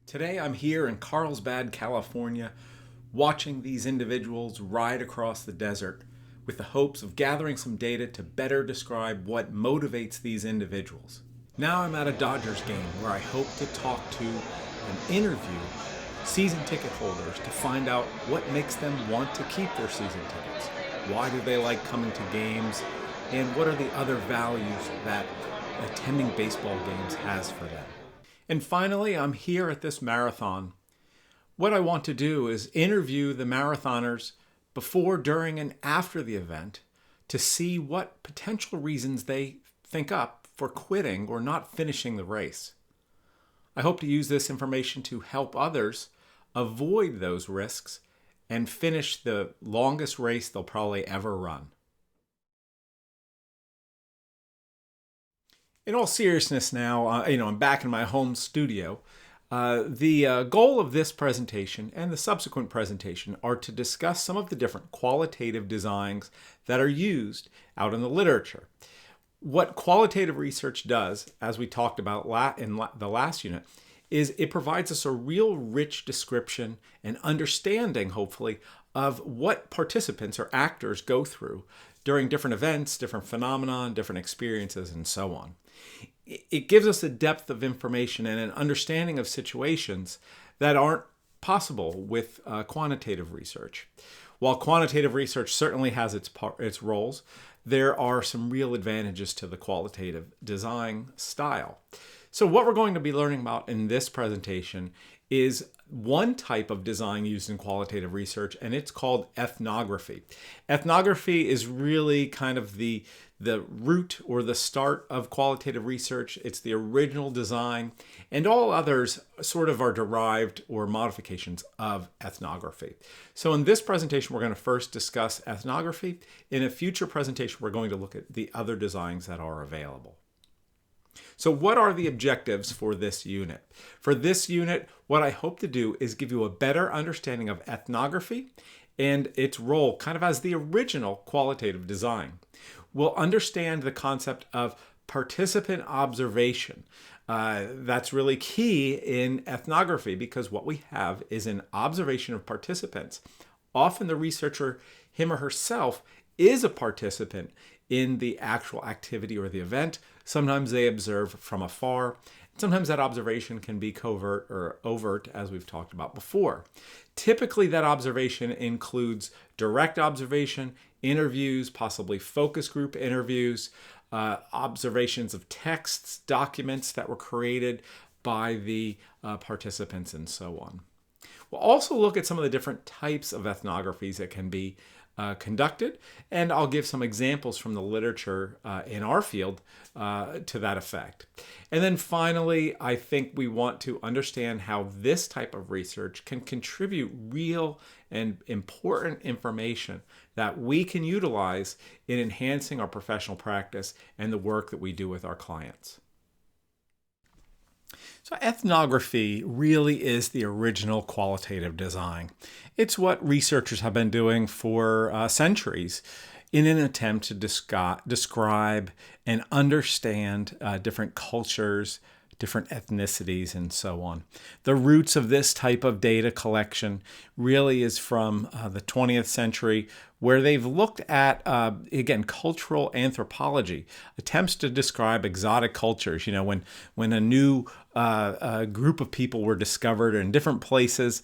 Today I'm here in Carlsbad, California, watching these individuals ride across the desert with the hopes of gathering some data to better describe what motivates these individuals. Now I'm at a Dodgers game where I hope to talk to and interview season ticket holders to find out what makes them want to keep their season tickets. Why do they like coming to games? And what are the other values that attending baseball games has for them? And finally, I'm here at this marathon. What I want to do is interview the marathoners before, during, and after the event to see what potential reasons they think up for quitting or not finishing the race. I hope to use this information to help others avoid those risks and finish the longest race they'll probably ever run. In all seriousness now, I'm back in my home studio. The goal of this presentation and the subsequent presentation are to discuss some of the different qualitative designs that are used out in the literature. What qualitative research does, as we talked about in the last unit, is it provides us a real rich description and understanding, hopefully, of what participants or actors go through during different events, different phenomena, different experiences, and so on. It gives us a depth of information and an understanding of situations that aren't possible with quantitative research. While quantitative research certainly has its roles, there are some real advantages to the qualitative design style. So what we're going to be learning about in this presentation is one type of design used in qualitative research, and it's called ethnography. Ethnography is really kind of the root or the start of qualitative research. It's the original design, and all others sort of are derived or modifications of ethnography. So in this presentation, we're going to first discuss ethnography. In a future presentation, we're going to look at the other designs that are available. So what are the objectives for this unit? For this unit, what I hope to do is give you a better understanding of ethnography and its role kind of as the original qualitative design. We'll understand the concept of participant observation. That's really key in ethnography because what we have is an observation of participants. Often the researcher, him or herself, is a participant in the actual activity or the event. Sometimes they observe from afar. Sometimes that observation can be covert or overt, as we've talked about before. Typically, that observation includes direct observation, interviews, possibly focus group interviews, observations of texts, documents that were created by the participants, and so on. We'll also look at some of the different types of ethnographies that can be conducted, and I'll give some examples from the literature in our field to that effect. And then finally, I think we want to understand how this type of research can contribute real and important information that we can utilize in enhancing our professional practice and the work that we do with our clients. So ethnography really is the original qualitative design. It's what researchers have been doing for centuries in an attempt to describe and understand different cultures, different ethnicities, and so on. The roots of this type of data collection really is from the 20th century, where they've looked at, again, cultural anthropology, attempts to describe exotic cultures. When a new group of people were discovered in different places,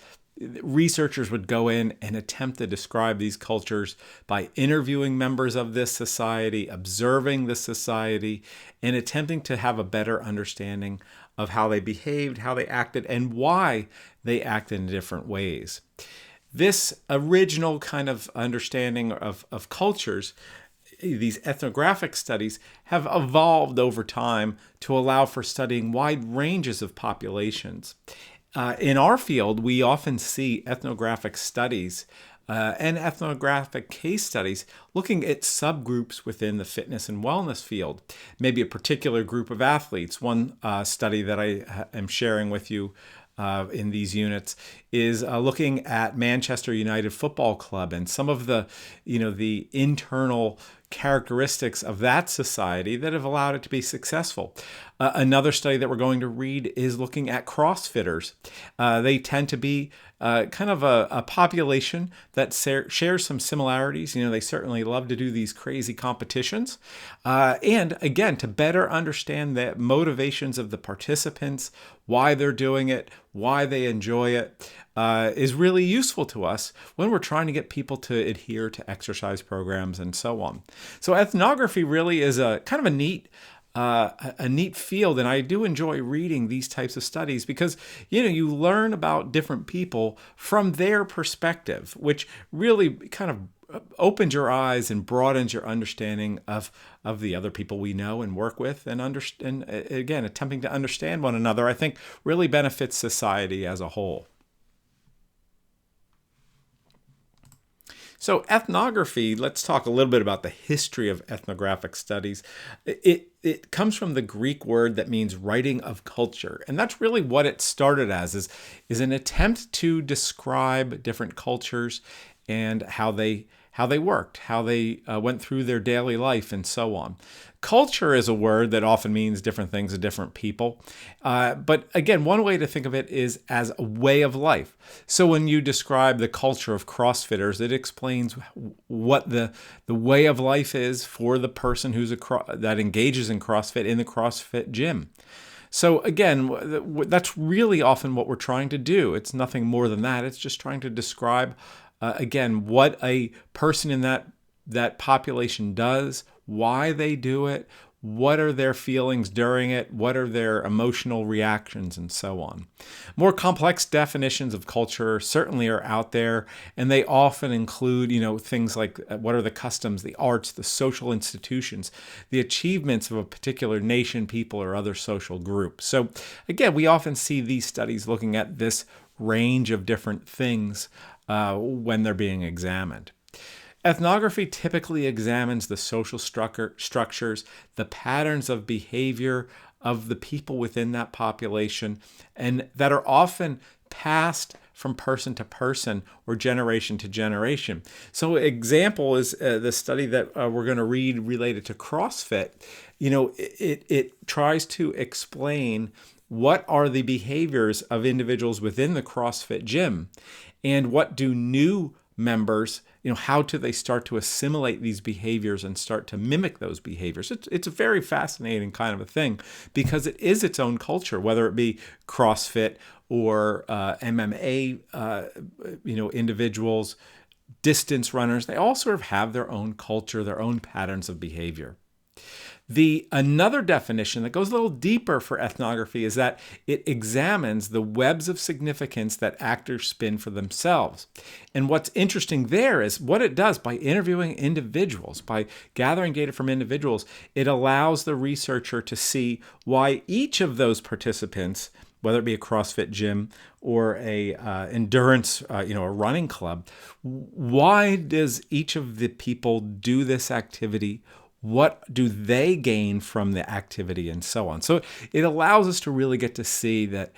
researchers would go in and attempt to describe these cultures by interviewing members of this society, observing this society, and attempting to have a better understanding of how they behaved, how they acted, and why they acted in different ways. This original kind of understanding of cultures, these ethnographic studies, have evolved over time to allow for studying wide ranges of populations. In our field, we often see ethnographic studies and ethnographic case studies looking at subgroups within the fitness and wellness field, maybe a particular group of athletes. One study that I am sharing with you in these units is looking at Manchester United Football Club and some of the internal characteristics of that society that have allowed it to be successful. Another study that we're going to read is looking at CrossFitters. They tend to be kind of a population that shares some similarities. They certainly love to do these crazy competitions. And again, to better understand the motivations of the participants, why they're doing it, why they enjoy it, is really useful to us when we're trying to get people to adhere to exercise programs and so on. So ethnography really is a kind of a neat field, and I do enjoy reading these types of studies because you learn about different people from their perspective, which really kind of opens your eyes and broadens your understanding of the other people we know and work with, and again, attempting to understand one another, I think really benefits society as a whole. So ethnography, let's talk a little bit about the history of ethnographic studies. It comes from the Greek word that means writing of culture. And that's really what it started as, is an attempt to describe different cultures and how they worked, how they went through their daily life, and so on. Culture is a word that often means different things to different people. But again, one way to think of it is as a way of life. So when you describe the culture of CrossFitters, it explains what the way of life is for the person that engages in CrossFit in the CrossFit gym. So again, that's really often what we're trying to do. It's nothing more than that. It's just trying to describe again, what a person in that population does, why they do it, what are their feelings during it, what are their emotional reactions, and so on. More complex definitions of culture certainly are out there, and they often include, things like what are the customs, the arts, the social institutions, the achievements of a particular nation, people, or other social group. So again, we often see these studies looking at this range of different things when they're being examined. Ethnography typically examines the social structures, the patterns of behavior of the people within that population, and that are often passed from person to person or generation to generation. So example is the study that we're going to read related to CrossFit. It tries to explain what are the behaviors of individuals within the CrossFit gym, and what do new members, how do they start to assimilate these behaviors and start to mimic those behaviors? It's a very fascinating kind of a thing because it is its own culture, whether it be CrossFit or MMA, individuals, distance runners, they all sort of have their own culture, their own patterns of behavior. Another definition that goes a little deeper for ethnography is that it examines the webs of significance that actors spin for themselves. And what's interesting there is what it does by interviewing individuals, by gathering data from individuals, it allows the researcher to see why each of those participants, whether it be a CrossFit gym or a endurance, a running club, why does each of the people do this activity? What do they gain from the activity, and so on? So it allows us to really get to see that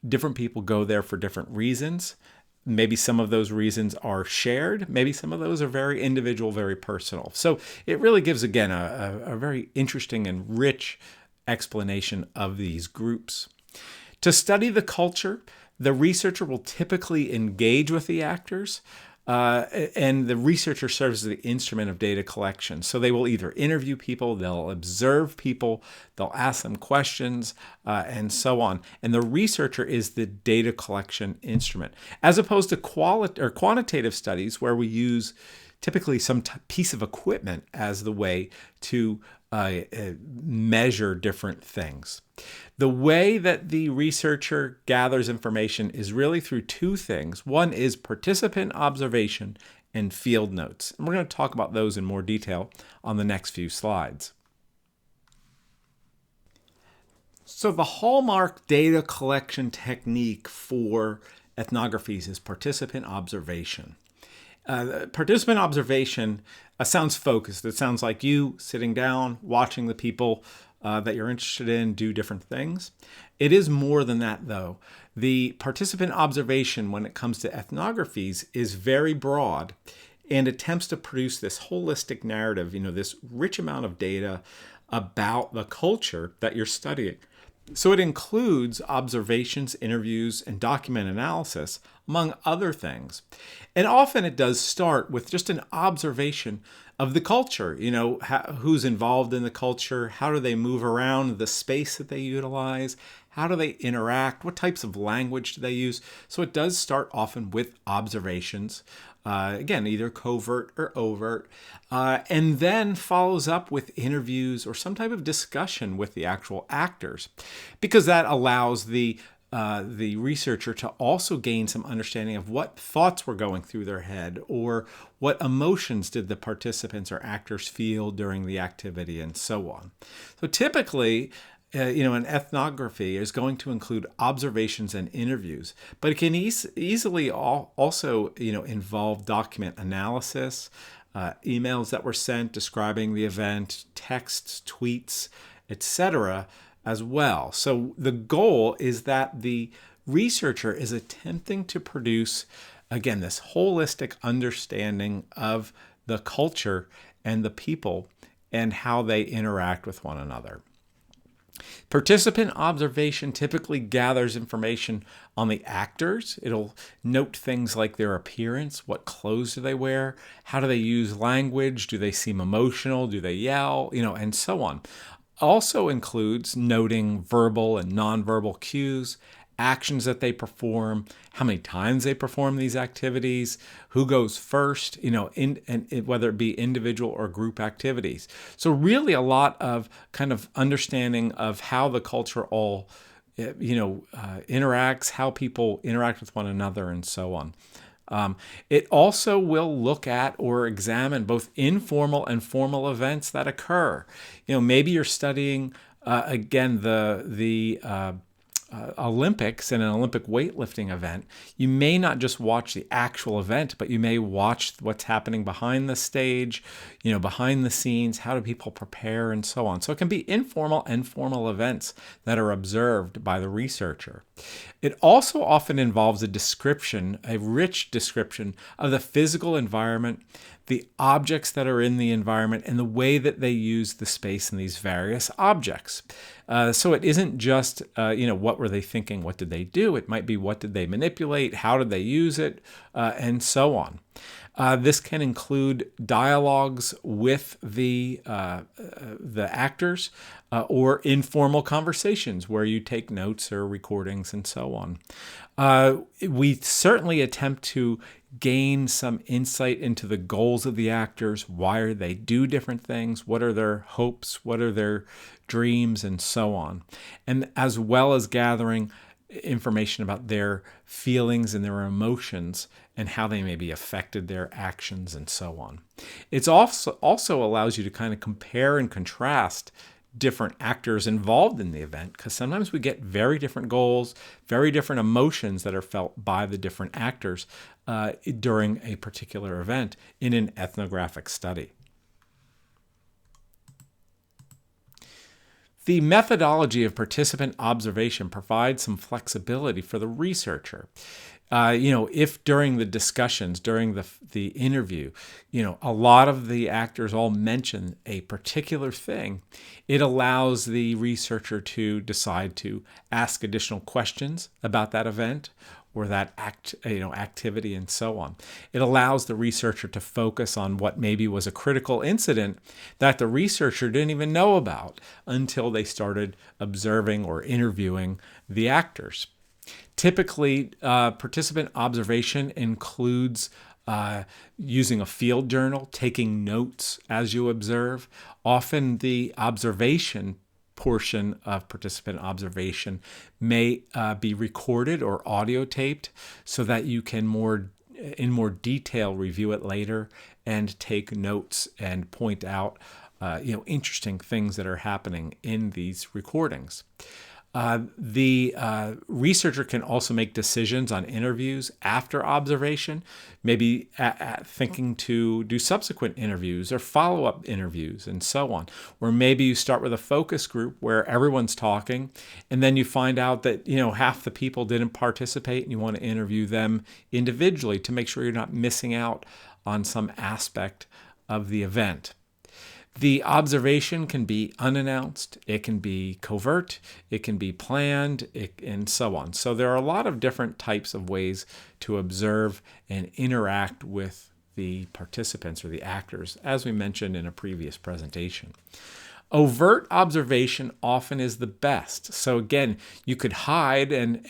different people go there for different reasons. Maybe some of those reasons are shared. Maybe some of those are very individual, very personal. So it really gives, again, a very interesting and rich explanation of these groups. To study the culture, the researcher will typically engage with the actors, and the researcher serves as the instrument of data collection. So they will either interview people, they'll observe people, they'll ask them questions, and so on. And the researcher is the data collection instrument, as opposed to quantitative studies where we use typically some piece of equipment as the way to measure different things. The way that the researcher gathers information is really through two things. One is participant observation and field notes. And we're going to talk about those in more detail on the next few slides. So the hallmark data collection technique for ethnographies is participant observation. Participant observation sounds focused. It sounds like you sitting down, watching the people that you're interested in do different things. It is more than that, though. The participant observation when it comes to ethnographies is very broad, and attempts to produce this holistic narrative, this rich amount of data about the culture that you're studying. So it includes observations, interviews, and document analysis, among other things. And often it does start with just an observation of the culture, who's involved in the culture, how do they move around the space that they utilize, how do they interact, what types of language do they use. So it does start often with observations, again, either covert or overt, and then follows up with interviews or some type of discussion with the actual actors, because that allows the researcher to also gain some understanding of what thoughts were going through their head, or what emotions did the participants or actors feel during the activity, and so on. So typically, an ethnography is going to include observations and interviews, but it can easily also, involve document analysis, emails that were sent describing the event, texts, tweets, etc., as well. So the goal is that the researcher is attempting to produce, again, this holistic understanding of the culture and the people and how they interact with one another. Participant observation typically gathers information on the actors. It'll note things like their appearance, what clothes do they wear, how do they use language, do they seem emotional, do they yell, and so on. Also includes noting verbal and nonverbal cues, actions that they perform, how many times they perform these activities, who goes first, whether it be individual or group activities. So really a lot of kind of understanding of how the culture all, interacts, how people interact with one another, and so on. It also will look at or examine both informal and formal events that occur. Maybe you're studying, again, the Olympics and an Olympic weightlifting event. You may not just watch the actual event, but you may watch what's happening behind the stage, behind the scenes, how do people prepare, and so on. So it can be informal and formal events that are observed by the researcher. It also often involves a description, a rich description of the physical environment, the objects that are in the environment, and the way that they use the space in these various objects. So it isn't just, what were they thinking? What did they do? It might be what did they manipulate? How did they use it? And so on. This can include dialogues with the actors or informal conversations where you take notes or recordings and so on. We certainly attempt to gain some insight into the goals of the actors. Why they do different things? What are their hopes? What are their dreams? And so on. And as well as gathering information about their feelings and their emotions and how they maybe affected their actions and so on. It's also allows you to kind of compare and contrast different actors involved in the event, because sometimes we get very different goals, very different emotions that are felt by the different actors during a particular event in an ethnographic study. The methodology of participant observation provides some flexibility for the researcher. If during the discussions, during the interview, a lot of the actors all mention a particular thing, it allows the researcher to decide to ask additional questions about that event or that activity and so on. It allows the researcher to focus on what maybe was a critical incident that the researcher didn't even know about until they started observing or interviewing the actors. Typically, participant observation includes using a field journal, taking notes as you observe. Often the observation portion of participant observation may be recorded or audio taped so that you can in more detail review it later and take notes and point out interesting things that are happening in these recordings. The researcher can also make decisions on interviews after observation, maybe thinking to do subsequent interviews or follow-up interviews and so on. Or maybe you start with a focus group where everyone's talking and then you find out that half the people didn't participate and you want to interview them individually to make sure you're not missing out on some aspect of the event. The observation can be unannounced, it can be covert, it can be planned, and so on. So there are a lot of different types of ways to observe and interact with the participants or the actors, as we mentioned in a previous presentation. Overt observation often is the best. So again, you could hide and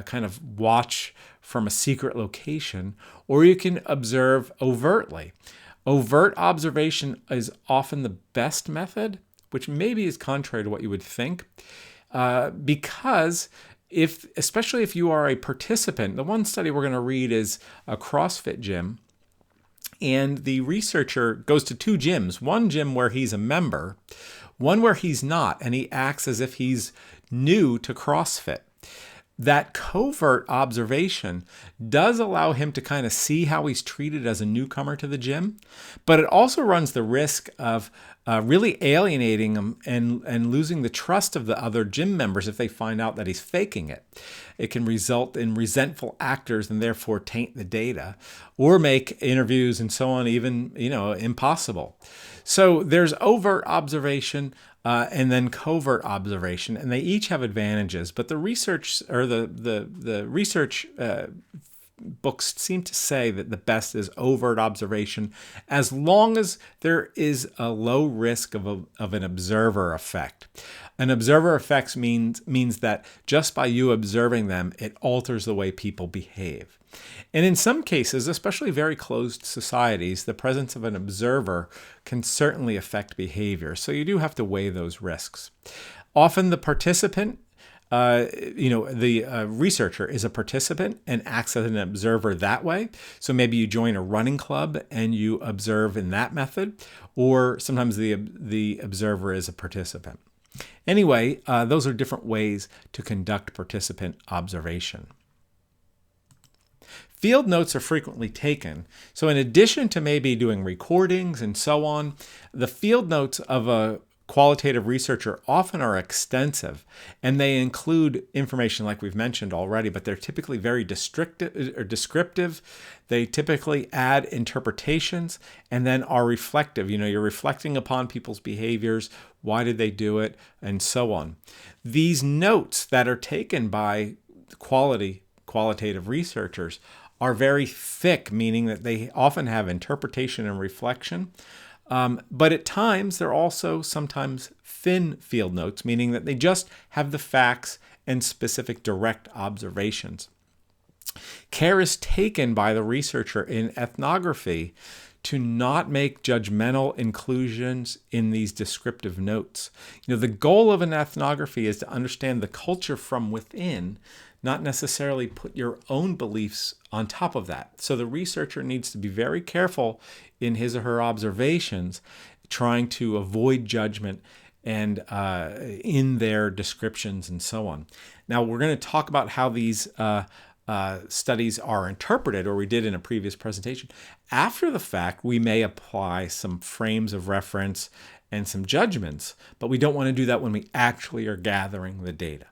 kind of watch from a secret location, or you can observe overtly. Overt observation is often the best method, which maybe is contrary to what you would think, because especially if you are a participant, the one study we're going to read is a CrossFit gym, and the researcher goes to two gyms, one gym where he's a member, one where he's not, and he acts as if he's new to CrossFit. That covert observation does allow him to kind of see how he's treated as a newcomer to the gym, but it also runs the risk of really alienating him and losing the trust of the other gym members if they find out that he's faking it. It can result in resentful actors and therefore taint the data, or make interviews and so on even impossible. So there's overt observation and then covert observation, and they each have advantages. But the research or the research books seem to say that the best is overt observation, as long as there is a low risk of an observer effect. An observer effect means that just by you observing them, it alters the way people behave. And in some cases, especially very closed societies, the presence of an observer can certainly affect behavior. So you do have to weigh those risks. Often the participant, the researcher is a participant and acts as an observer that way. So maybe you join a running club and you observe in that method, or sometimes the observer is a participant. Anyway, those are different ways to conduct participant observation. Field notes are frequently taken. So in addition to maybe doing recordings and so on, the field notes of a qualitative researcher often are extensive, and they include information like we've mentioned already, but they're typically very descriptive. They typically add interpretations and then are reflective. You're reflecting upon people's behaviors, why did they do it, and so on. These notes that are taken by qualitative researchers are very thick, meaning that they often have interpretation and reflection. But at times, they're also sometimes thin field notes, meaning that they just have the facts and specific direct observations. Care is taken by the researcher in ethnography to not make judgmental inclusions in these descriptive notes. The goal of an ethnography is to understand the culture from within, not necessarily put your own beliefs on top of that. So the researcher needs to be very careful in his or her observations, trying to avoid judgment and in their descriptions and so on. Now we're going to talk about how these studies are interpreted, or we did in a previous presentation. After the fact, we may apply some frames of reference and some judgments, but we don't want to do that when we actually are gathering the data.